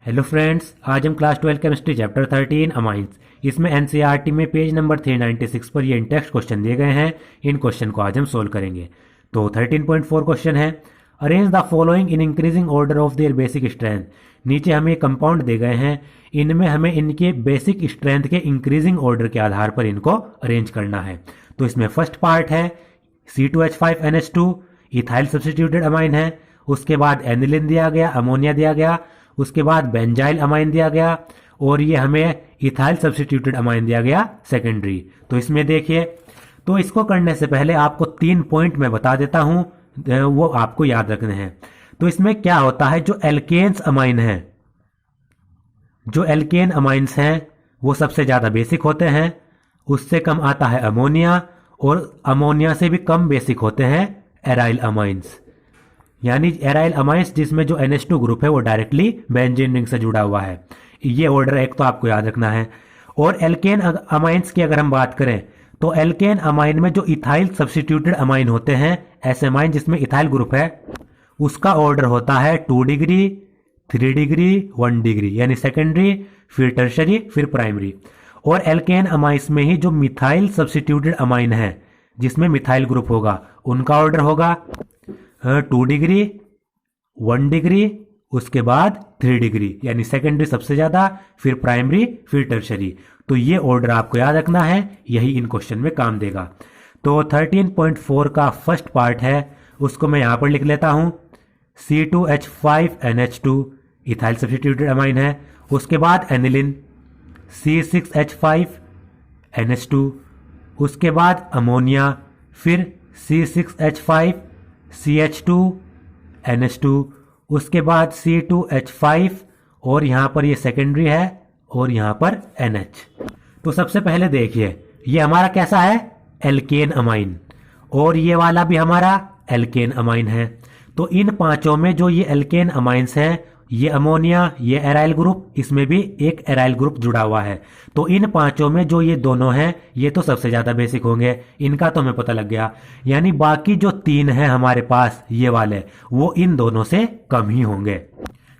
Hello friends, आज हम class 12 chemistry chapter 13 amines इसमें एनसीईआरटी में पेज नंबर 396 पर ये इन टेक्स्ट क्वेश्चन दिए गए हैं। इन क्वेश्चन को आज हम सोल्व करेंगे। तो 13.4 क्वेश्चन है, arrange the following in increasing order of their basic strength. नीचे हमें कंपाउंड दे गए हैं, इनमें हमें इनके बेसिक स्ट्रेंथ के इंक्रीजिंग ऑर्डर के आधार पर इनको अरेंज करना है। तो इसमें फर्स्ट पार्ट है C2H5NH2 इथाइल सब्स्टिट्यूटेड अमाइन है। उसके बाद एनिलिन दिया गया, अमोनिया दिया गया, उसके बाद बेंजाइल अमाइन दिया गया और ये हमें इथाइल सब्स्टिट्यूटेड अमाइन दिया गया सेकेंडरी। तो इसमें देखिए, तो इसको करने से पहले आपको 3 पॉइंट मैं बता देता हूं, वो आपको याद रखने हैं। तो इसमें क्या होता है, जो एल्केन्स अमाइन है, जो एल्केन अमाइंस हैं वो सबसे ज्यादा बेसिक होते हैं। उससे कम आता है अमोनिया और अमोनिया से भी कम बेसिक होते हैं एराइल अमाइंस। यानी एराइल अमाइंस जिसमें जो NH2 ग्रुप है वो डायरेक्टली बेंजीन रिंग से जुड़ा हुआ है। ये ऑर्डर एक तो आपको याद रखना है। और एल्केन अमाइंस की अगर हम बात करें तो एल्केन अमाइन में जो इथाइल सब्स्टिट्यूटेड अमाइन होते हैं, ऐसे अमाइन जिसमें इथाइल ग्रुप है, उसका ऑर्डर होता है 2 डिग्री, 3 डिग्री, 1 डिग्री, यानी सेकेंडरी, फिर टर्शरी, फिर प्राइमरी। और एल्केन अमाइंस में ही जो मिथाइल सब्स्टिट्यूटेड अमाइन है जिसमें मिथाइल ग्रुप होगा, उनका ऑर्डर होगा 2 डिग्री, 1 डिग्री, उसके बाद 3 डिग्री, यानी सेकेंडरी सबसे ज्यादा, फिर प्राइमरी, फिर टर्शरी। तो ये ऑर्डर आपको याद रखना है, यही इन क्वेश्चन में काम देगा। तो 13.4 का फर्स्ट पार्ट है, उसको मैं यहां पर लिख लेता हूं। C2H5NH2 इथाइल सब्स्टिट्यूटेड अमाइन है। उसके बाद एनिलिन C6H5NH2, उसके बाद अमोनिया, फिर C6H5CH2NH2, उसके बाद C2H5 और यहां पर ये सेकेंडरी है और यहां पर NH। तो सबसे पहले देखिए, ये हमारा कैसा है, एल्केन अमाइन, और ये वाला भी हमारा एल्केन अमाइन है। तो इन पांचों में जो ये एल्केन अमाइंस हैं, ये अमोनिया, ये एराइल ग्रुप, इसमें भी एक एराइल ग्रुप जुड़ा हुआ है। तो इन पांचों में जो ये दोनों हैं, ये तो सबसे ज्यादा बेसिक होंगे, इनका तो हमें पता लग गया। यानी बाकी जो 3 हैं हमारे पास, ये वाले, वो इन दोनों से कम ही होंगे,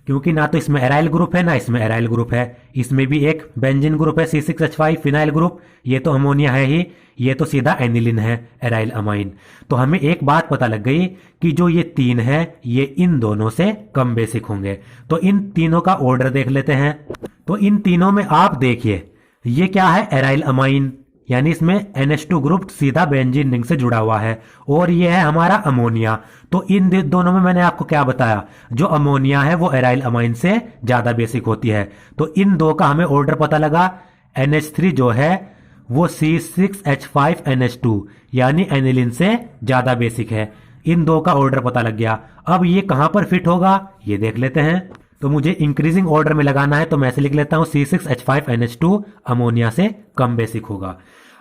क्योंकि ना तो इसमें एराइल ग्रुप है ना इसमें एराइल ग्रुप है। इसमें भी एक बेंजीन ग्रुप है C6H5 फिनाइल ग्रुप, ये तो अमोनिया है ही, ये तो सीधा एनिलिन है एराइल अमाइन। तो हमें एक बात पता लग गई कि जो ये 3 है ये इन दोनों से कम बेसिक होंगे। तो इन तीनों का ऑर्डर देख लेते हैं। तो इन तीनों में आप देखिए, ये क्या है, एराइल अमाइन, यानी इसमें NH2 ग्रुप सीधा बेंजीन रिंग से जुड़ा हुआ है, और ये है हमारा अमोनिया। तो इन दोनों में मैंने आपको क्या बताया, जो अमोनिया है वो एराइल अमाइन से ज्यादा बेसिक होती है। तो इन दो का हमें ऑर्डर पता लगा। NH3 जो है वो C6H5NH2 यानी एनिलिन से ज्यादा बेसिक है। इन दो का ऑर्डर पता लग गया। अब ये कहां पर फिट होगा ये देख लेते हैं। तो मुझे इंक्रीजिंग ऑर्डर में लगाना है, तो मैं ऐसे लिख लेता हूं C6H5NH2 अमोनिया से कम बेसिक होगा।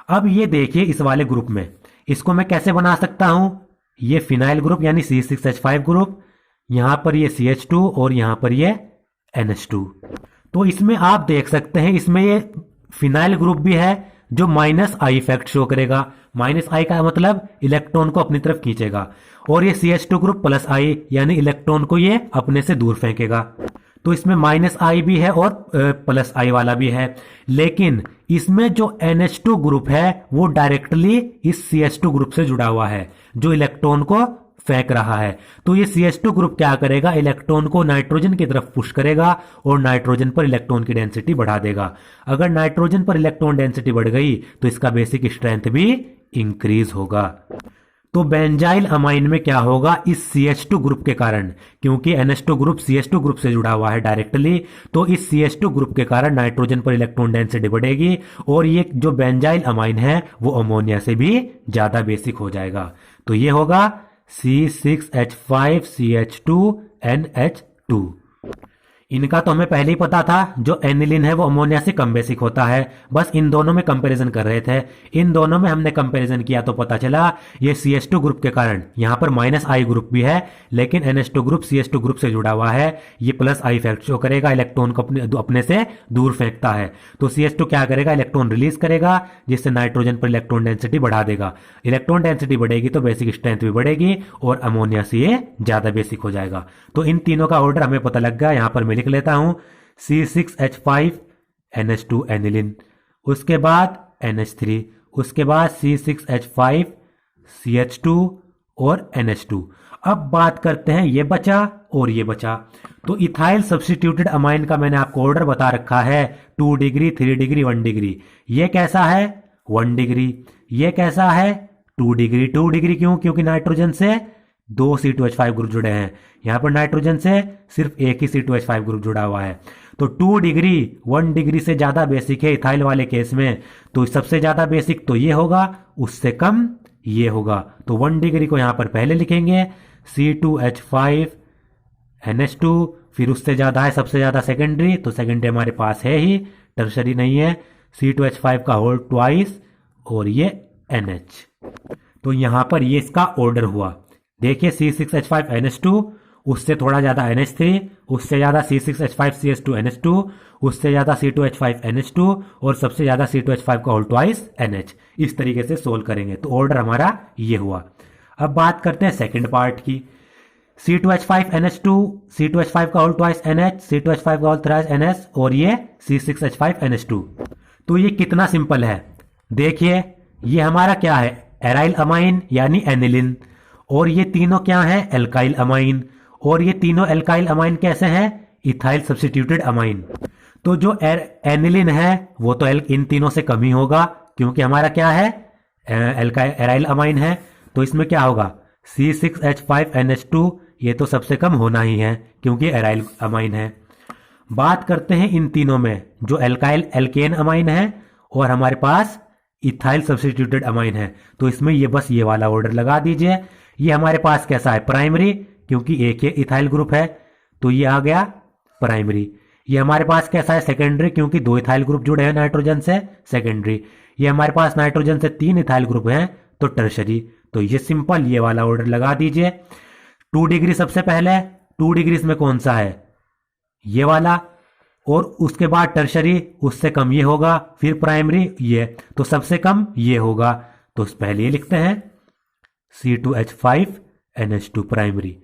अब ये देखिए, इस वाले ग्रुप में इसको मैं कैसे बना सकता हूं, ये फिनाइल ग्रुप यानी C6H5 ग्रुप, यहां पर ये CH2 और यहां पर ये NH2। तो इसमें आप देख सकते हैं, इसमें ये फिनाइल ग्रुप भी है जो -I इफेक्ट शो करेगा। -I का मतलब इलेक्ट्रॉन को अपनी तरफ खींचेगा, और ये CH2 ग्रुप +I यानी इलेक्ट्रॉन को ये अपने से दूर फेंकेगा। तो इसमें -I भी है और +I वाला भी है। लेकिन इसमें जो NH2 ग्रुप है वो डायरेक्टली इस CH2 ग्रुप से जुड़ा हुआ है जो इलेक्ट्रॉन को फेंक रहा है। तो ये CH2 ग्रुप क्या करेगा, इलेक्ट्रॉन को नाइट्रोजन की तरफ पुश करेगा और नाइट्रोजन पर इलेक्ट्रॉन की डेंसिटी बढ़ा देगा। अगर नाइट्रोजन पर इलेक्ट्रॉन डेंसिटी बढ़ गई तो इसका बेसिक स्ट्रेंथ भी इंक्रीज होगा। तो बेंजाइल अमाइन में क्या होगा, इस CH2 ग्रुप के कारण, क्योंकि NH2 ग्रुप CH2 ग्रुप से जुड़ा हुआ है डायरेक्टली, तो इस CH2 ग्रुप के कारण नाइट्रोजन पर इलेक्ट्रॉन डेंसिटी बढ़ेगी और ये जो बेंजाइल अमाइन है वो अमोनिया से भी ज्यादा बेसिक हो जाएगा। तो ये होगा C6H5CH2NH2। इनका तो हमें पहले ही पता था, जो एनिलिन है वो अमोनिया से कम बेसिक होता है, बस इन दोनों में कंपैरिजन कर रहे थे। इन दोनों में हमने कंपैरिजन किया तो पता चला ये CH2 ग्रुप के कारण यहां पर -I ग्रुप भी है, लेकिन NH2 ग्रुप CH2 ग्रुप से जुड़ा हुआ है, ये +I इफेक्ट शो करेगा, इलेक्ट्रॉन को अपने से दूर फेंकता है। तो CH2 क्या करेगा, इलेक्ट्रॉन रिलीज करेगा, जिससे नाइट्रोजन पर इलेक्ट्रॉन डेंसिटी बढ़ा देगा। इलेक्ट्रॉन डेंसिटी बढ़ेगी तो बेसिक स्ट्रेंथ भी बढ़ेगी और अमोनिया से ये ज्यादा बेसिक हो जाएगा। तो इन तीनों का ऑर्डर हमें पता लग गया, यहां पर मैं लिख लेता हूं C6H5NH2 एनिलिन, उसके बाद NH3, उसके बाद C6H5CH2 और NH2। अब बात करते हैं ये बचा और ये बचा। तो इथाइल सब्स्टिट्यूटेड अमाइन का मैंने आपको ऑर्डर बता रखा है 2 डिग्री, 3 डिग्री, 1 डिग्री। ये कैसा है 1 डिग्री, ये कैसा है 2 डिग्री। 2 डिग्री क्यों? क्योंकि नाइट्रोजन से 2 C2H5 ग्रुप जुड़े हैं, यहां पर नाइट्रोजन से सिर्फ एक ही C2H5 ग्रुप जुड़ा हुआ है। तो 2 डिग्री 1 डिग्री से ज्यादा बेसिक है इथाइल वाले केस में, तो सबसे ज्यादा बेसिक तो ये होगा, उससे कम ये होगा। तो 1 डिग्री को यहां पर पहले लिखेंगे C2H5NH2, फिर उससे ज्यादा है सबसे ज्यादा सेकेंडरी, तो सेकेंडरी हमारे पास है ही, टर्शरी नहीं है, C2H5 का होल ट्वाइस और ये NH। तो यहां पर ये इसका ऑर्डर हुआ। देखिए C6H5NH2, उससे थोड़ा ज्यादा NH3, उससे ज्यादा C6H5CH2NH2, उससे ज्यादा C2H5NH2 और सबसे ज्यादा C2H5 का होल ट्वाइस NH। इस तरीके से सोल्व करेंगे तो ऑर्डर हमारा ये हुआ। अब बात करते हैं सेकंड पार्ट की। C2H5NH2, C2H5 का होल ट्वाइस NH, C2H5 का होल थ्राइस NH और ये C6H5NH2। तो ये कितना सिंपल है, देखिए ये हमारा क्या है एराइल अमाइन यानी एनिलिन, और ये तीनों क्या है एल्काइल अमाइन, और ये तीनों एल्काइल अमाइन कैसे हैं इथाइल सब्स्टिट्यूटेड अमाइन। तो जो एनिलिन है वो तो इन तीनों से कम ही होगा, क्योंकि हमारा क्या है एराइल अमाइन है, तो इसमें क्या होगा C6H5NH2, ये तो सबसे कम होना ही है क्योंकि एराइल अमाइन है। बात करते हैं इन तीनों में जो एल्केन अमाइन है और हमारे पास इथाइल सब्स्टिट्यूटेड अमाइन है, तो इसमें ये बस ये वाला ऑर्डर लगा दीजिए। ये हमारे पास कैसा है प्राइमरी, क्योंकि एक ही इथाइल ग्रुप है तो ये आ गया प्राइमरी। ये हमारे पास कैसा है सेकेंडरी, क्योंकि 2 इथाइल ग्रुप जुड़े हैं नाइट्रोजन से, सेकेंडरी। ये हमारे पास नाइट्रोजन से 3 इथाइल ग्रुप हैं तो टर्शरी। तो ये सिंपल ये वाला ऑर्डर लगा दीजिए। 2 डिग्री सबसे पहले, 2 डिग्री इसमें कौन सा है ये वाला, और उसके बाद टर्शरी उससे कम ये होगा, फिर प्राइमरी ये, तो सबसे कम ये होगा। तो पहले ये लिखते हैं C2H5NH2 प्राइमरी।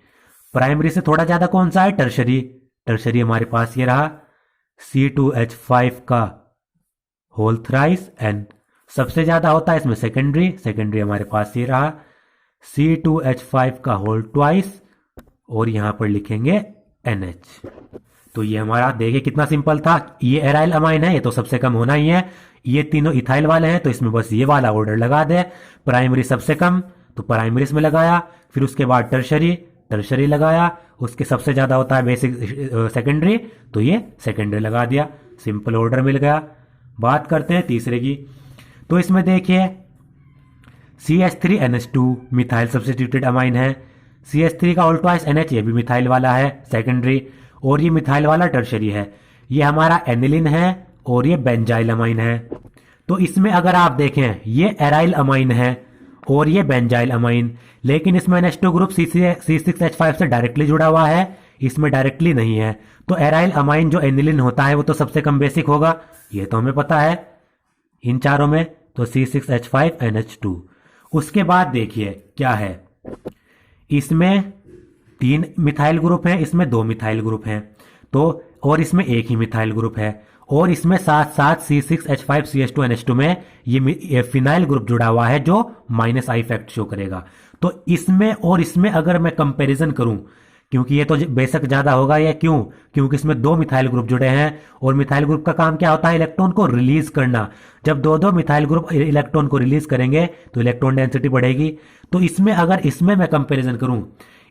प्राइमरी से थोड़ा ज्यादा कौन सा है टर्शरी, टर्शरी हमारे पास ये रहा C2H5 का होल थ्राइस N। सबसे ज्यादा होता है इसमें सेकेंडरी, सेकेंडरी हमारे पास ये रहा C2H5 का होल ट्वाइस और यहां पर लिखेंगे NH। तो ये हमारा देखिए कितना सिंपल था। ये एराइल अमाइन है, ये तो सबसे कम होना ही है, ये तीनों इथाइल वाले हैं तो इसमें बस ये वाला ऑर्डर लगा दे। प्राइमरी सबसे कम तो प्राइमरी इसमें लगाया, फिर उसके बाद टर्शरी, टर्शरी लगाया, उसके सबसे ज्यादा होता है बेसिक सेकेंडरी, तो ये सेकेंडरी लगा दिया, सिंपल ऑर्डर मिल गया। बात करते हैं तीसरे की। तो इसमें देखिए CH3NH2 मिथाइल सब्स्टिट्यूटेड अमाइन है, CH3 का ऑल्टवाइस NH ये भी मिथाइल वाला है सेकेंडरी, और ये मिथाइल वाला टर्शरी है। ये हमारा एनिलिन है और ये बेंजाइल अमाइन है। तो इसमें अगर आप देखें ये एराइल अमाइन है और ये बेंजाइल अमाइन, लेकिन इसमें NH2 ग्रुप C6H5 से डायरेक्टली जुड़ा हुआ है, इसमें डायरेक्टली नहीं है। तो एराइल अमाइन जो एनिलिन होता है वो तो सबसे कम बेसिक होगा, ये तो हमें पता है इन चारों में, तो C6H5NH2। उसके बाद देखिए क्या है, इसमें 3 मिथाइल ग्रुप हैं, इसमें 2 मिथाइल ग्रुप हैं, तो और इसमें एक ही मिथाइल ग्रुप है, और इसमें साथ साथ C6H5CH2NH2 में ये फिनाइल ग्रुप जुड़ा हुआ है जो -I इफेक्ट शो करेगा। तो इसमें और इसमें अगर मैं कंपैरिजन करूं, क्योंकि ये तो बेशक ज्यादा होगा, ये क्यों, क्योंकि इसमें 2 मिथाइल ग्रुप जुड़े हैं और मिथाइल ग्रुप का काम क्या होता है इलेक्ट्रॉन को रिलीज करना। जब 2-2 मिथाइल ग्रुप इलेक्ट्रॉन को रिलीज करेंगे तो इलेक्ट्रॉन डेंसिटी बढ़ेगी। तो इसमें अगर इसमें मैं कंपैरिजन करूं,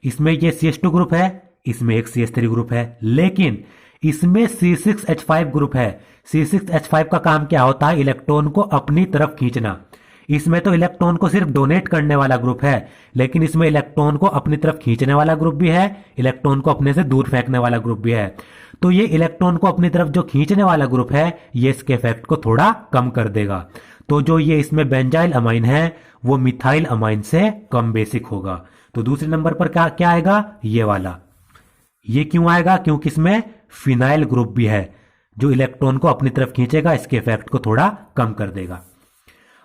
इसमें ये CH2 ग्रुप है, इसमें एक CH3 ग्रुप है, लेकिन इसमें C6H5 ग्रुप है। C6H5 का काम क्या होता है इलेक्ट्रॉन को अपनी तरफ खींचना। इसमें तो इलेक्ट्रॉन को सिर्फ डोनेट करने वाला ग्रुप है, लेकिन इसमें इलेक्ट्रॉन को अपनी तरफ खींचने वाला ग्रुप भी है, इलेक्ट्रॉन को अपने से दूर फेंकने वाला ग्रुप भी है। तो ये इलेक्ट्रॉन को अपनी तरफ जो खींचने वाला ग्रुप है ये इसके इफेक्ट को थोड़ा कम कर देगा। तो जो ये इसमें बेंजाइल अमाइन है वो मिथाइल अमाइन से कम बेसिक होगा। तो दूसरे नंबर पर क्या आएगा ये वाला। ये क्यों आएगा, क्योंकि इसमें फिनाइल ग्रुप भी है जो इलेक्ट्रॉन को अपनी तरफ खींचेगा, इसके इफेक्ट को थोड़ा कम कर देगा।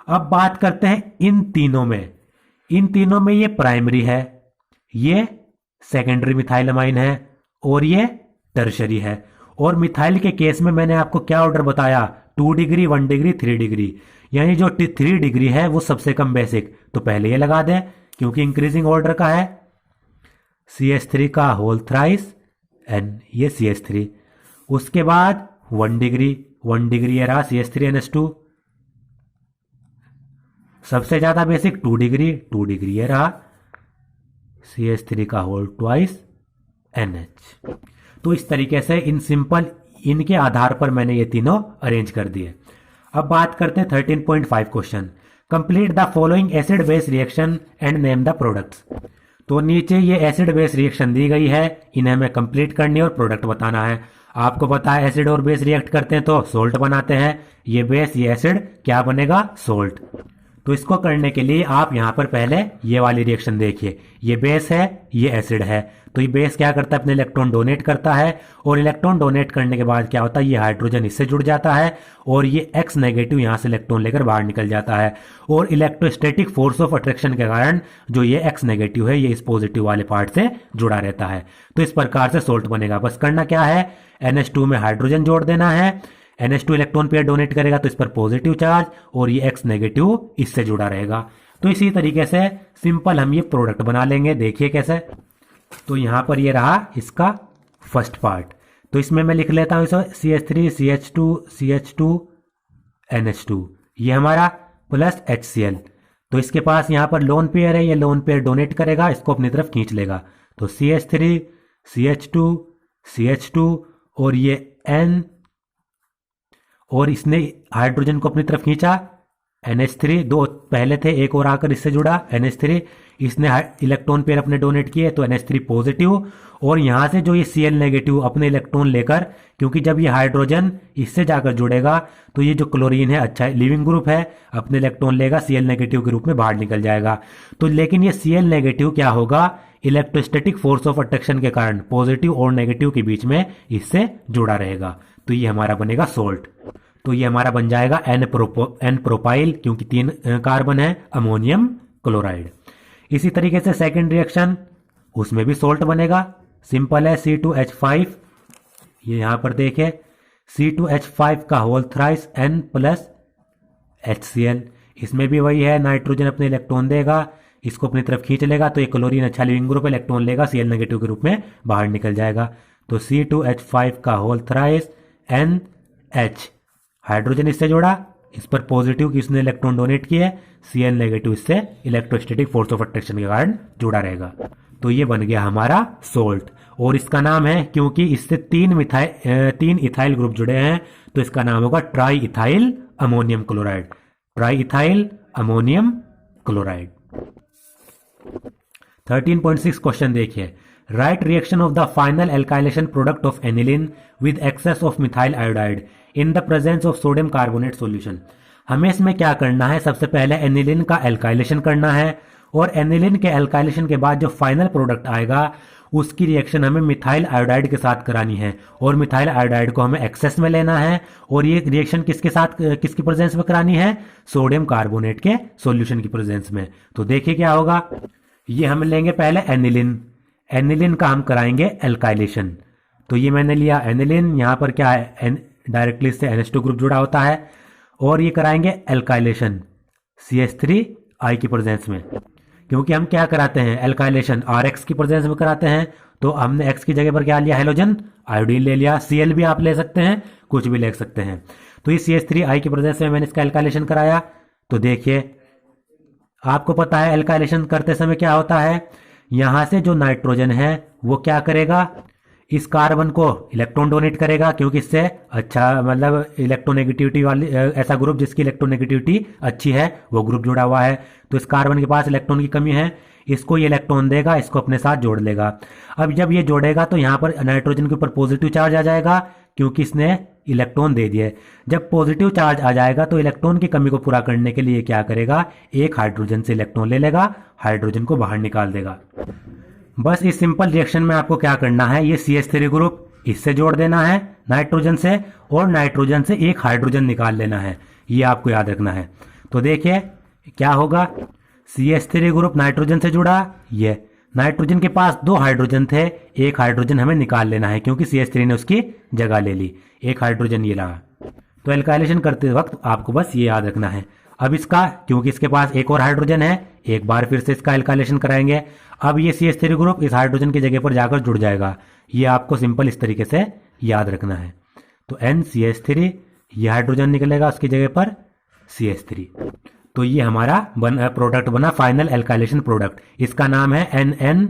अब बात करते हैं इन तीनों में। इन तीनों में ये प्राइमरी है, ये सेकेंडरी मिथाइल अमाइन है और ये टर्शरी है। और मिथाइल के केस में मैंने आपको क्या ऑर्डर बताया, 2 डिग्री, 1 डिग्री, 3 डिग्री, यानी जो 3 डिग्री है वो सबसे कम बेसिक, तो पहले ये लगा दें क्योंकि इंक्रीजिंग ऑर्डर का है। CH3 का होल थ्राइस N, ये CH3। उसके बाद 1 डिग्री, 1 डिग्री ये रहा CH3NH2। सबसे ज्यादा बेसिक 2 डिग्री, 2 डिग्री ये रहा CH3 का होल ट्वाइस NH। तो इस तरीके से इन सिंपल इनके आधार पर मैंने ये तीनों अरेंज कर दिए। अब बात करते हैं 13.5 question. Complete the following acid base reaction and name the products. तो नीचे ये एसिड बेस रिएक्शन दी गई है, इन्हें हमें कंप्लीट करनी है और प्रोडक्ट बताना है। आपको पता है एसिड और बेस रिएक्ट करते हैं तो सोल्ट बनाते हैं, ये बेस ये एसिड क्या बनेगा, सोल्ट। तो इसको करने के लिए आप यहां पर पहले ये वाली रिएक्शन देखिए, ये बेस है ये एसिड है, तो ये बेस क्या करता है, अपने इलेक्ट्रॉन डोनेट करता है और इलेक्ट्रॉन डोनेट करने के बाद क्या होता है, ये हाइड्रोजन इससे जुड़ जाता है और ये X नेगेटिव यहां से इलेक्ट्रॉन लेकर बाहर निकल जाता है और इलेक्ट्रोस्टैटिक फोर्स ऑफ अट्रैक्शन के कारण जो ये X नेगेटिव है ये इस पॉजिटिव वाले पार्ट से जुड़ा रहता है। तो इस प्रकार से सोल्ट बनेगा। बस करना क्या है, NH2 में हाइड्रोजन जोड़ देना है, NH2 इलेक्ट्रॉन पेयर डोनेट करेगा तो इस पर पॉजिटिव चार्ज और ये X नेगेटिव इससे जुड़ा रहेगा। तो इसी तरीके से सिंपल हम ये प्रोडक्ट बना लेंगे। देखिए कैसे, तो यहां पर ये रहा इसका फर्स्ट पार्ट, तो इसमें मैं लिख लेता हूं इसे CH3 CH2 CH2 NH2, ये हमारा प्लस HCl। तो इसके पास यहां पर लोन पेयर है, ये लोन पेयर डोनेट करेगा, इसको अपनी तरफ खींच लेगा, तो CH3 CH2 CH2 और ये N, और इसने हाइड्रोजन को अपनी तरफ खींचा, NH3 दो पहले थे, एक और आकर इससे जुड़ा NH3, इसने इलेक्ट्रॉन पेयर अपने डोनेट किए तो NH3 पॉजिटिव, और यहां से जो ये Cl नेगेटिव अपने इलेक्ट्रॉन लेकर, क्योंकि जब ये हाइड्रोजन इससे जाकर जुड़ेगा तो ये जो क्लोरीन है अच्छा लिविंग ग्रुप है, अपने इलेक्ट्रॉन लेगा Cl नेगेटिव के रूप में बाहर निकल जाएगा। तो लेकिन ये Cl नेगेटिव क्या होगा, इलेक्ट्रोस्टैटिक फोर्स ऑफ अट्रैक्शन के कारण पॉजिटिव और नेगेटिव के बीच में इससे जुड़ा रहेगा, तो ये हमारा बनेगा सोल्ट। तो ये हमारा बन जाएगा N प्रोपाइल, क्योंकि 3 कार्बन है, अमोनियम क्लोराइड। इसी तरीके से सेकंड रिएक्शन, उसमें भी सोल्ट बनेगा, सिंपल है C2H5, ये यहां पर देखे C2H5 का whole thrice N plus HCl, इसमें भी वही है, नाइट्रोजन अपने इलेक्ट्रॉन देगा, इसको अपनी तरफ खींच लेगा तो ये क्लोरीन अच्छा लिविंग ग्रुप इलेक्ट्रॉन लेगा, Cl नेगेटिव के रूप में बाहर निकल जाएगा, तो C2H5 का होल थ्राइस NH, हाइड्रोजन इससे जोड़ा, इस पर पॉजिटिव की इसने इलेक्ट्रॉन डोनेट किए, Cl नेगेटिव इससे इलेक्ट्रोस्टैटिक फोर्स ऑफ अट्रैक्शन के कारण जुड़ा रहेगा। तो ये बन गया हमारा सोल्ट, और इसका नाम है, क्योंकि इससे 3 इथाइल ग्रुप जुड़े हैं तो इसका नाम होगा triethyl ammonium chloride, triethyl ammonium chloride. 13.6 question देखिए, write reaction of the final alkylation product of aniline with excess of methyl iodide in the presence of sodium carbonate solution. हमें इसमें क्या करना है, सबसे पहले एनिलीन का alkylation करना है, और एनिलीन के एल्काइलेशन के बाद जो फाइनल प्रोडक्ट आएगा उसकी रिएक्शन हमें मिथाइल आयोडाइड के साथ करानी है, और मिथाइल आयोडाइड को हमें एक्सेस में लेना है, और ये रिएक्शन किसके साथ, किसकी प्रेजेंस में करानी है, सोडियम कार्बोनेट के सॉल्यूशन की प्रेजेंस में। तो देखिए क्या होगा, ये हम लेंगे पहले एनिलीन, एनिलीन का हम कराएंगे एल्काइलेशन, तो ये मैंने लिया एनिलीन, यहां पर क्या है डायरेक्टली इससे NH2 ग्रुप जुड़ा होता है, और ये कराएंगे एल्काइलेशन CH3I की प्रेजेंस में, क्योंकि हम क्या कराते हैं एल्काइलेशन RX की प्रेजेंस में कराते हैं, तो हमने X की जगह पर क्या लिया, हेलोजन आयोडीन ले लिया, Cl भी आप ले सकते हैं, कुछ भी ले सकते हैं। तो ये CH3I की प्रेजेंस में मैंने इसका एल्काइलेशन कराया। तो देखिए आपको पता है एल्काइलेशन करते समय क्या होता है, यहां से जो नाइट्रोजन है वो क्या करेगा, इस कार्बन को इलेक्ट्रॉन डोनेट करेगा, क्योंकि इससे अच्छा मतलब इलेक्ट्रोनेगेटिविटी वाली ऐसा ग्रुप जिसकी इलेक्ट्रोनेगेटिविटी अच्छी है वो ग्रुप जुड़ा हुआ है, तो इस कार्बन के पास इलेक्ट्रॉन की कमी है, इसको ये इलेक्ट्रॉन देगा, इसको अपने साथ जोड़ लेगा। अब जब ये जोड़ेगा तो यहाँ पर नाइट्रोजन के ऊपर पॉजिटिव चार्ज आ जाएगा, क्योंकि इसने इलेक्ट्रॉन दे दिए। जब पॉजिटिव चार्ज आ जाएगा तो इलेक्ट्रॉन की कमी को पूरा करने के लिए क्या करेगा, एक हाइड्रोजन से इलेक्ट्रॉन ले लेगा, हाइड्रोजन को बाहर निकाल देगा। बस इस सिंपल रिएक्शन में आपको क्या करना है, ये CH3 ग्रुप इससे जोड़ देना है नाइट्रोजन से, और नाइट्रोजन से एक हाइड्रोजन निकाल लेना है, ये आपको याद रखना है। तो देखिए क्या होगा, CH3 ग्रुप नाइट्रोजन से जुड़ा, ये नाइट्रोजन के पास 2 हाइड्रोजन थे, एक हाइड्रोजन हमें निकाल लेना है क्योंकि CH3 ने उसकी जगह ले ली, एक हाइड्रोजन ये रहा। तो एल्काइलेशन करते वक्त आपको बस ये याद रखना है। अब इसका, क्योंकि इसके पास एक और हाइड्रोजन है, एक बार फिर से इसका एल्काइलेशन कराएंगे। अब ये CH3 ग्रुप इस हाइड्रोजन की जगह पर जाकर जुड़ जाएगा। ये आपको सिंपल इस तरीके से याद रखना है। तो NCH3, ये हाइड्रोजन निकलेगा उसकी जगह पर CH3। तो ये हमारा प्रोडक्ट बना, फाइनल एल्काइलेशन प्रोडक्ट। इसका नाम है NN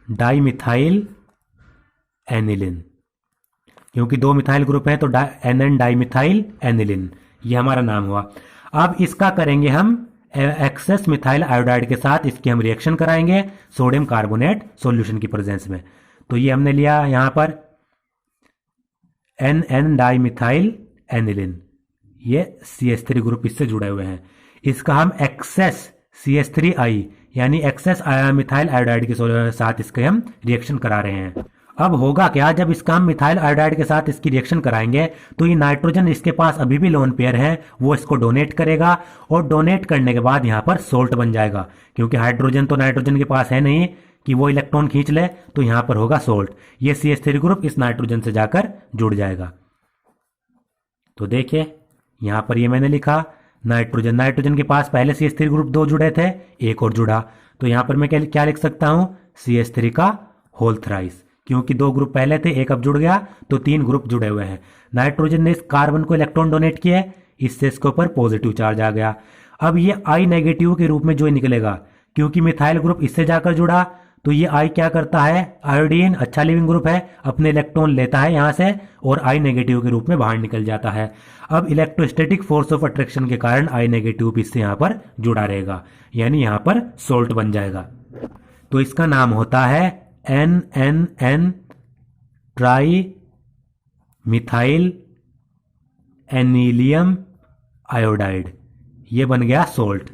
डाइमिथाइल एनिलिन, क्योंकि 2 मिथाइल ग्रुप है तो NN डाइमिथाइल एनिलिन, ये हमारा नाम हुआ। अब इसका करेंगे हम एक्सेस मिथाइल आयोडाइड के साथ, इसकी हम रिएक्शन कराएंगे सोडियम कार्बोनेट सॉल्यूशन की प्रेजेंस में। तो ये हमने लिया यहां पर NN डाइमिथाइल एनिलिन, ये CH3 ग्रुप इससे जुड़े हुए हैं। इसका हम एक्सेस CH3I यानी एक्सेस मिथाइल आयोडाइड के साथ इसके हम रिएक्शन करा रहे हैं। अब होगा क्या, जब इसका हम मिथाइल आयोडाइड के साथ इसकी रिएक्शन कराएंगे तो ये नाइट्रोजन इसके पास अभी भी लोन पेयर है, वो इसको डोनेट करेगा और डोनेट करने के बाद यहां पर सोल्ट बन जाएगा, क्योंकि हाइड्रोजन तो नाइट्रोजन के पास है नहीं कि वो इलेक्ट्रॉन खींच ले, तो यहां पर होगा सोल्ट। ये CH3 ग्रुप इस नाइट्रोजन से जाकर जुड़ जाएगा। तो देखिए यहां पर ये मैंने लिखा नाइट्रोजन के पास पहले CH3 ग्रुप 2 जुड़े थे, एक और जुड़ा, तो यहां पर मैं क्या लिख सकता हूं, CH3 का होल थ्राइस, क्योंकि 2 ग्रुप पहले थे, एक अब जुड़ गया तो 3 ग्रुप जुड़े हुए हैं। नाइट्रोजन ने इस कार्बन को इलेक्ट्रॉन डोनेट किया, इससे इसके ऊपर पॉजिटिव चार्ज आ गया। अब ये I नेगेटिव के रूप में जो निकलेगा, क्योंकि मिथाइल ग्रुप इससे जाकर जुड़ा, तो ये I क्या करता है, आयोडीन अच्छा लिविंग ग्रुप है, अपने इलेक्ट्रॉन लेता है यहां से और I नेगेटिव के रूप में बाहर निकल जाता है। अब इलेक्ट्रोस्टैटिक फोर्स ऑफ अट्रैक्शन के कारण I नेगेटिव भी इससे यहां पर जुड़ा रहेगा, यानी यहां पर सोल्ट बन जाएगा। तो इसका नाम होता है NNN ट्राई मिथाइल एनिलियम आयोडाइड, ये बन गया सोल्ट।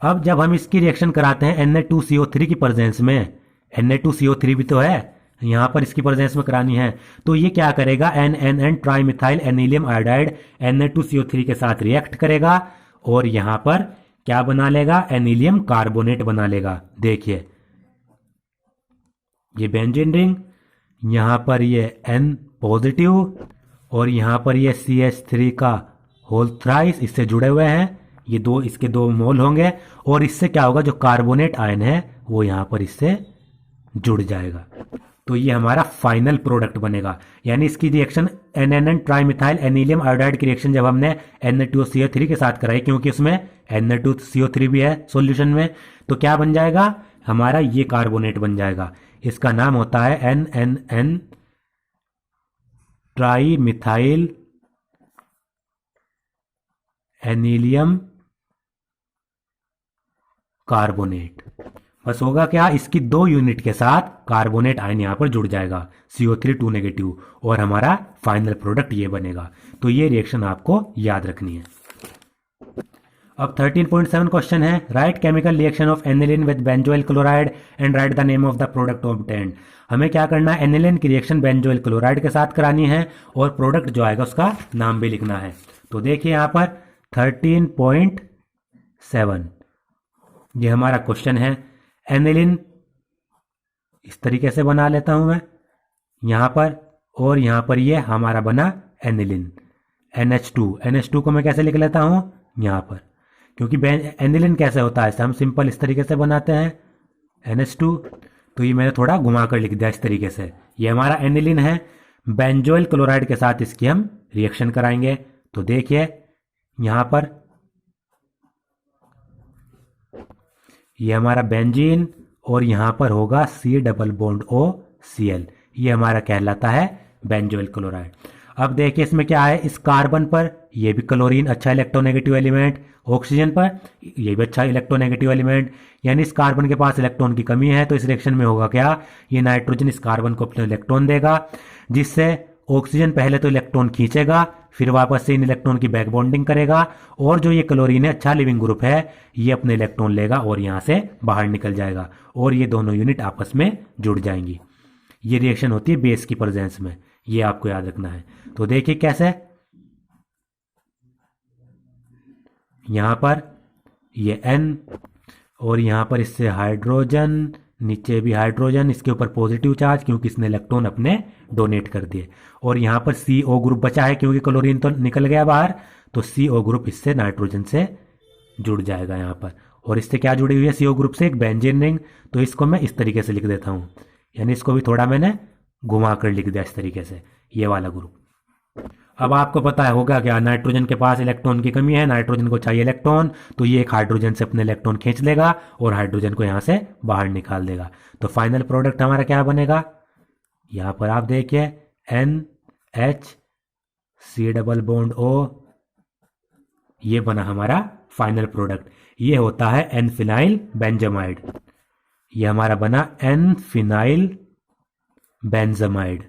अब जब हम इसकी रिएक्शन कराते हैं Na2CO3 की प्रेजेंस में, Na2CO3 भी तो है यहां पर, इसकी प्रेजेंस में करानी है, तो ये क्या करेगा, NNN ट्राइमिथाइल एनिलियम आयोडाइड Na2CO3 के साथ रिएक्ट करेगा और यहां पर क्या बना लेगा, एनिलियम कार्बोनेट बना लेगा। देखिए ये बेंजीन रिंग, यहां पर ये N पॉजिटिव और यहां पर ये CH3 का होल थ्राइस इससे जुड़े हुए हैं, ये इसके 2 मोल होंगे और इससे क्या होगा, जो कार्बोनेट आयन है वो यहां पर इससे जुड़ जाएगा। तो ये हमारा फाइनल प्रोडक्ट बनेगा, यानी इसकी रिएक्शन NNN ट्राइमिथाइल एनिलियम आयोडाइड की रिएक्शन जब हमने Na2CO3 के साथ कराई, क्योंकि उसमें Na2CO3 भी है सॉल्यूशन में, तो क्या बन जाएगा, हमारा ये कार्बोनेट बन जाएगा। इसका नाम होता है NNN ट्राइमिथाइल एनिलियम कार्बोनेट। बस होगा क्या, इसकी 2 यूनिट के साथ कार्बोनेट आयन यहां पर जुड़ जाएगा, CO3 2 नेगेटिव, और हमारा फाइनल प्रोडक्ट ये बनेगा। तो ये रिएक्शन आपको याद रखनी है। अब 13.7 क्वेश्चन है, right chemical reaction of aniline with benzoyl chloride and right the name of the product obtained. हमें क्या करना है, एनिलिन की रिएक्शन बेंजोइल क्लोराइड के साथ करानी है और प्रोडक्ट जो आएगा उसका नाम भी लिखना है। तो देखिए यहां पर 13.7 ये हमारा क्वेश्चन है। एनिलिन इस तरीके से बना लेता हूं मैं यहां पर, और यहां पर ये हमारा बना एनिलिन NH2 को मैं कैसे लिख लेता हूं यहां पर, क्योंकि एनिलिन कैसे होता है, हम सिंपल इस तरीके से बनाते हैं NH2, तो ये मैंने थोड़ा घुमा कर लिख दिया इस तरीके से। ये हमारा एनिलिन है, बेंजोइल क्लोराइड के साथ इसकी हम रिएक्शन कराएंगे। तो देखिए यहां पर ये हमारा बेंजीन और यहां पर होगा C डबल बॉन्ड OCl, ये हमारा कहलाता है बेंजोइल क्लोराइड। अब देखिए इसमें क्या है, इस कार्बन पर ये भी क्लोरीन अच्छा इलेक्ट्रोनेगेटिव एलिमेंट, ऑक्सीजन पर ये भी अच्छा इलेक्ट्रोनेगेटिव एलिमेंट, यानी इस कार्बन के पास इलेक्ट्रॉन की कमी है, तो इस रिएक्शन में होगा क्या, ये नाइट्रोजन इस कार्बन को अपने इलेक्ट्रॉन देगा, जिससे ऑक्सीजन पहले तो इलेक्ट्रॉन खींचेगा, फिर वापस से इन इलेक्ट्रॉन की बैक बॉन्डिंग करेगा, और जो ये क्लोरीन है अच्छा लिविंग ग्रुप है, ये अपने इलेक्ट्रॉन लेगा और यहां से बाहर निकल जाएगा और ये दोनों यूनिट आपस में जुड़ जाएंगी। ये रिएक्शन होती है बेस की प्रेजेंस में, ये आपको याद रखना है। तो देखिए कैसे, यहां पर ये N और यहाँ पर इससे हाइड्रोजन, नीचे भी हाइड्रोजन, इसके ऊपर पॉजिटिव चार्ज क्योंकि इसने इलेक्ट्रॉन अपने डोनेट कर दिए। और यहाँ पर CO ग्रुप बचा है क्योंकि क्लोरीन तो निकल गया बाहर, तो CO ग्रुप इससे नाइट्रोजन से जुड़ जाएगा यहाँ पर। और इससे क्या जुड़ी हुई है CO ग्रुप से? एक बेंजीन रिंग। तो इसको मैं इस तरीके से लिख देता हूँ, यानी इसको भी थोड़ा मैंने घुमा कर लिख दिया इस तरीके से, ये वाला ग्रुप। अब आपको पता होगा क्या, नाइट्रोजन के पास इलेक्ट्रॉन की कमी है, नाइट्रोजन को चाहिए इलेक्ट्रॉन, तो ये एक हाइड्रोजन से अपने इलेक्ट्रॉन खींच लेगा और हाइड्रोजन को यहाँ से बाहर निकाल देगा। तो फाइनल प्रोडक्ट हमारा क्या बनेगा? यहाँ पर आप देखिए NHₐO, ये बना हमारा फाइनल प्रोडक्ट। ये होता है एन फिनाइल बेंजामाइड। ये हमारा बना एन फिनाइल बेंजामाइड,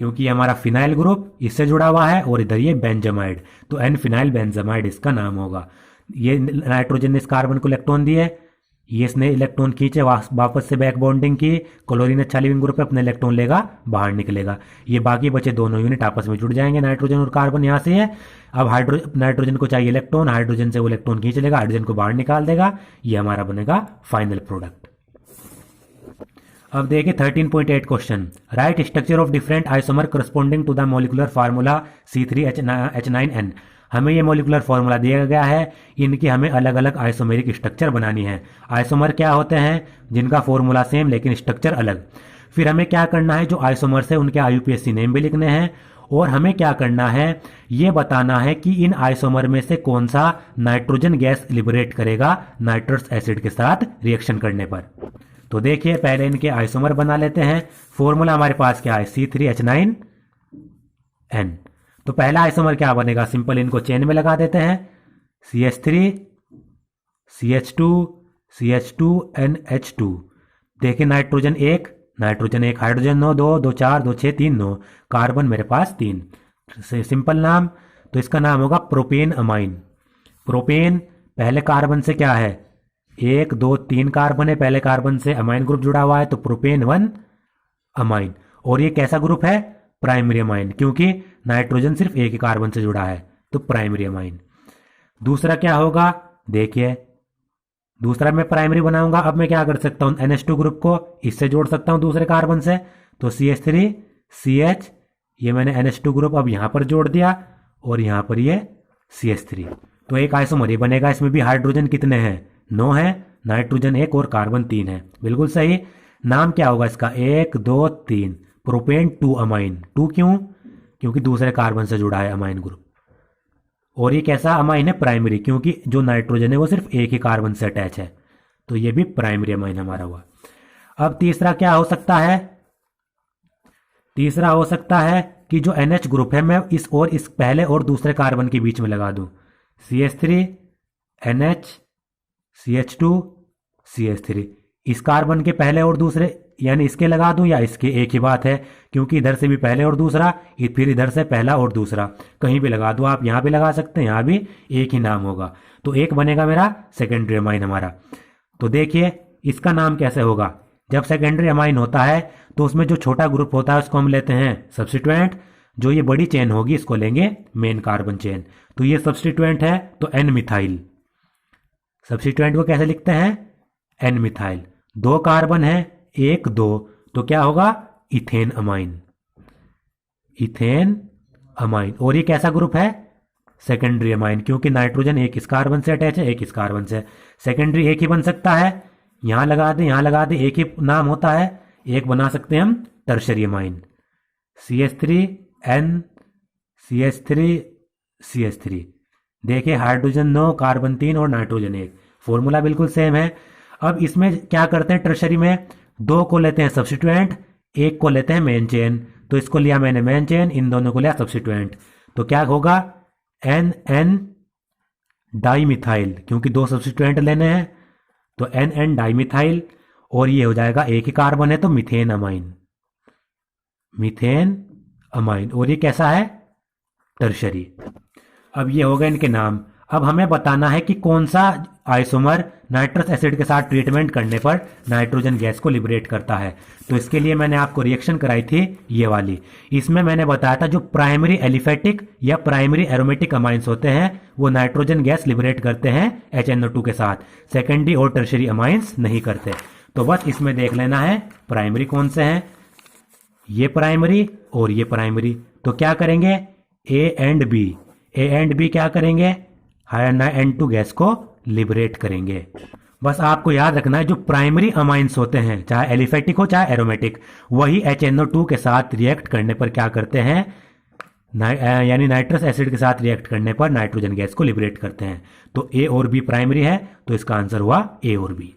क्योंकि हमारा फिनाइल ग्रुप इससे जुड़ा हुआ है और इधर ये बेंजामाइड, तो एन फिनाइल बेंजामाइड इसका नाम होगा। ये नाइट्रोजन ने इस कार्बन को इलेक्ट्रॉन दिए, ये इसने इलेक्ट्रॉन खींचे, वापस से बैक बॉन्डिंग की, क्लोरीन अच्छा लिविंग ग्रुप है, अपने इलेक्ट्रॉन लेगा, बाहर निकलेगा। ये बाकी बचे दोनों यूनिट आपस में जुड़ जाएंगे, नाइट्रोजन और कार्बन यहाँ से है। अब नाइट्रोजन को चाहिए इलेक्ट्रॉन, हाइड्रोजन से वो इलेक्ट्रॉन खींच लेगा, हाइड्रोजन को बाहर निकाल देगा। ये हमारा बनेगा फाइनल प्रोडक्ट। अब देखिए 13.8 question, write structure of different isomer corresponding to the molecular formula C3H9N। हमें ये मोलिकुलर फार्मूला दिया गया है, इनकी हमें अलग अलग आइसोमेरिक स्ट्रक्चर बनानी है। आइसोमर क्या होते हैं? जिनका फॉर्मूला सेम लेकिन स्ट्रक्चर अलग। फिर हमें क्या करना है, जो आइसोमर्स है उनके IUPAC नेम भी लिखने हैं, और हमें क्या करना है, ये बताना है कि इन आइसोमर में से कौन सा नाइट्रोजन गैस लिबरेट करेगा नाइट्रस एसिड के साथ रिएक्शन करने पर। तो देखिए पहले इनके आइसोमर बना लेते हैं। फॉर्मूला हमारे पास क्या है? C3H9N। तो पहला आइसोमर क्या बनेगा? सिंपल इनको चेन में लगा देते हैं, CH3 CH2 CH2NH2। देखिए नाइट्रोजन एक, हाइड्रोजन 9, 2 2 4 2 6 3 9, कार्बन मेरे पास 3। सिंपल नाम, तो इसका नाम होगा प्रोपेन अमाइन। प्रोपेन पहले कार्बन से क्या है? 1 2 3 कार्बन है, पहले कार्बन से अमाइन ग्रुप जुड़ा हुआ है, तो प्रोपेन 1 अमाइन। और ये कैसा ग्रुप है? प्राइमरी अमाइन, क्योंकि नाइट्रोजन सिर्फ एक ही कार्बन से जुड़ा है, तो प्राइमरी अमाइन। दूसरा क्या होगा? देखिए दूसरा मैं प्राइमरी बनाऊंगा। अब मैं क्या कर सकता हूं, NH2 ग्रुप को इससे जोड़ सकता हूं दूसरे कार्बन से, तो CH3 CH, ये मैंने NH2 ग्रुप अब यहां पर जोड़ दिया, और यहां पर ये CH3। तो एक आइसोमर ये बनेगा। इसमें भी हाइड्रोजन कितने हैं? 9 है, नाइट्रोजन 1 और कार्बन 3 है। बिल्कुल सही। नाम क्या होगा इसका? 1 2 3, प्रोपेन 2 अमाइन। 2 क्यों? क्योंकि दूसरे कार्बन से जुड़ा है अमाइन ग्रुप। और ये कैसा अमाइन है? प्राइमरी, क्योंकि जो नाइट्रोजन है वो सिर्फ एक ही कार्बन से अटैच है, तो ये भी प्राइमरी अमाइन हमारा हुआ। अब तीसरा क्या हो सकता है? तीसरा हो सकता है कि जो NH ग्रुप है मैं इस पहले और दूसरे कार्बन के बीच में लगा दूं, CH3 NH CH2 CH3। इस कार्बन के पहले और दूसरे, यानी इसके लगा दूं या इसके, एक ही बात है, क्योंकि इधर से भी पहले और दूसरा, फिर इधर से पहला और दूसरा, कहीं भी लगा दो आप। यहां भी लगा सकते हैं, यहां भी एक ही नाम होगा, तो एक बनेगा मेरा सेकेंडरी अमाइन हमारा। तो देखिए इसका नाम कैसे होगा? जब सेकेंडरी अमाइन होता है तो उसमें जो छोटा ग्रुप होता है उसको हम लेते हैं सब्स्टिट्यूएंट, जो ये बड़ी चेन होगी इसको लेंगे मेन कार्बन चेन। तो ये सब्स्टिट्यूएंट है, तो N मिथाइल। सब्स्टिट्यूएंट को कैसे लिखते हैं? N methyl. 2 कार्बन है, 1 2, तो क्या होगा? Ethane amine. Ethane amine. और ये कैसा ग्रुप है? सेकेंडरी अमाइन, क्योंकि नाइट्रोजन एक इस कार्बन से अटैच है, एक इस कार्बन से। सेकेंडरी एक ही बन सकता है, यहां लगा दे, यहां लगा दे, एक ही नाम होता है। एक बना सकते हैं हम tertiary amine, CH3 N CH3 CH3। देखिए हाइड्रोजन 9, कार्बन 3 और नाइट्रोजन 1। फॉर्मूला बिल्कुल सेम है। अब इसमें क्या करते हैं? टर्शरी में 2 को लेते हैं सब्स्टिट्यूएंट, 1 को लेते हैं मेन चेन। तो इसको लिया मैंने मेन चेन, इन दोनों को लिया सब्स्टिट्यूएंट। तो क्या होगा? NN डाइमिथाइल, क्योंकि 2 सब्स्टिट्यूएंट लेने हैं, तो NN डाइमिथाइल। और ये हो जाएगा एक ही कार्बन है, तो मीथेन अमाइन। Methane amine. और ये कैसा है? टर्शरी। अब ये हो गए इनके नाम। अब हमें बताना है कि कौन सा आइसोमर नाइट्रस एसिड के साथ ट्रीटमेंट करने पर नाइट्रोजन गैस को लिबरेट करता है। तो इसके लिए मैंने आपको रिएक्शन कराई थी ये वाली। इसमें मैंने बताया था जो प्राइमरी एलिफेटिक या प्राइमरी एरोमेटिक अमाइंस होते हैं वो नाइट्रोजन गैस लिबरेट करते हैं HNO2 के साथ, सेकेंडरी और टर्शरी अमाइंस नहीं करते। तो बस इसमें देख लेना है प्राइमरी कौन से हैं, ये प्राइमरी और ये प्राइमरी। तो क्या करेंगे, ए एंड बी क्या करेंगे, N2 गैस को लिबरेट करेंगे। बस आपको याद रखना है जो प्राइमरी अमाइंस होते हैं चाहे एलिफेटिक हो चाहे एरोमेटिक, वही HNO2 के साथ रिएक्ट करने पर क्या करते हैं, यानी नाइट्रस एसिड के साथ रिएक्ट करने पर नाइट्रोजन गैस को लिबरेट करते हैं। तो ए और बी प्राइमरी है, तो इसका आंसर हुआ ए और बी।